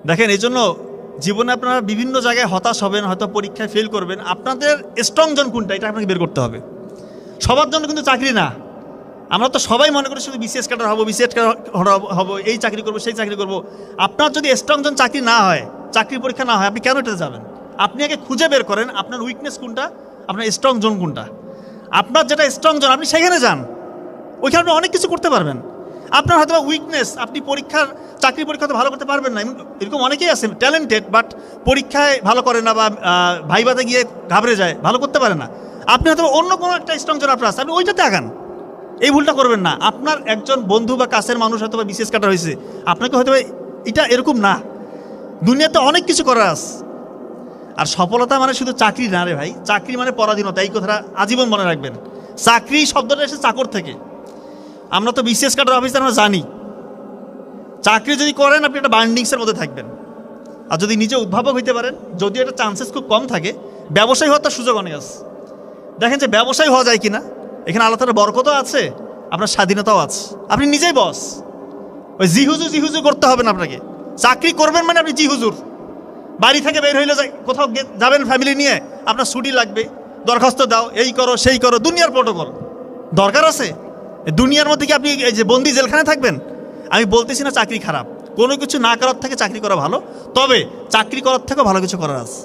দেখেন, এই জন্য জীবনে আপনারা বিভিন্ন জায়গায় হতাশ হবেন, হয়তো পরীক্ষায় ফেল করবেন। আপনাদের স্ট্রং জন কোনটা, এটা আপনাকে বের করতে হবে। সবার জন্য কিন্তু চাকরি না। আমরা তো সবাই মনে করি শুধু বিসিএস ক্যাডার হবো, বিসিএস ক্যাডার হবো, এই চাকরি করবো, সেই চাকরি করবো। আপনার যদি স্ট্রং জন চাকরি না হয়, চাকরির পরীক্ষা না হয়, আপনি কেন এটাতে যাবেন? আপনি আগে খুঁজে বের করেন আপনার উইকনেস কোনটা, আপনার স্ট্রং জোন কোনটা। আপনার যেটা স্ট্রং জোন আপনি সেখানে যান, ওইখানে আপনি অনেক কিছু করতে পারবেন। আপনার হয়তো উইকনেস, আপনি চাকরি পরীক্ষাতে ভালো করতে পারবেন না, এরকম অনেকেই আছে ট্যালেন্টেড, বাট পরীক্ষায় ভালো করে না, বা ভাইভাতে গিয়ে ঘাবড়ে যায়, ভালো করতে পারে না। আপনি হয়তো অন্য কোনো একটা স্ট্রং জোন আপনার আছে, আপনি ওইটাতে আগান। এই ভুলটা করবেন না। আপনার একজন বন্ধু বা কাছের মানুষ হয়তো বা বিসিএস কাটার হয়েছে, আপনাকে হয়তো এটা এরকম না। দুনিয়াতে অনেক কিছু করার আছে। আর সফলতা মানে শুধু চাকরি না রে ভাই, চাকরি মানে পরাধীনতা। এই কথাটা আজীবন মনে রাখবেন। চাকরি শব্দটা এসে চাকর থেকে। আমরা তো বিসিএস কাটার অফিসার, আমরা জানি চাকরি যদি করেন আপনি একটা বার্নিংসের মধ্যে থাকবেন। আর যদি নিজে উদ্ভাবক হইতে পারেন, যদিও এটা চান্সেস খুব কম থাকে, ব্যবসায়ী হওয়ার তার সুযোগ অনেক আছে। দেখেন যে ব্যবসায়ী হওয়া যায় কিনা, এখানে আল্লাহ তাআলার বরকতও আছে, আপনার স্বাধীনতাও আছে। আপনি নিজেই বস। ওই জি হুজুর করতে হবে না আপনাকে। চাকরি করবেন মানে আপনি জি হুজুর। বাড়ি থেকে বের হইলে কোথাও যাবেন ফ্যামিলি নিয়ে, আপনার ছুটি লাগবে, দরখাস্ত দাও, এই করো সেই করো, দুনিয়ার প্রোটোকল দরকার আছে। দুনিয়ার মধ্যে কি আপনি এই যে বন্দি জেলখানে থাকবেন? আমি বলতেছি না চাকরি খারাপ, কোনো কিছু না করার থেকে চাকরি করা ভালো, তবে চাকরি করার থেকেও ভালো কিছু করার আছে।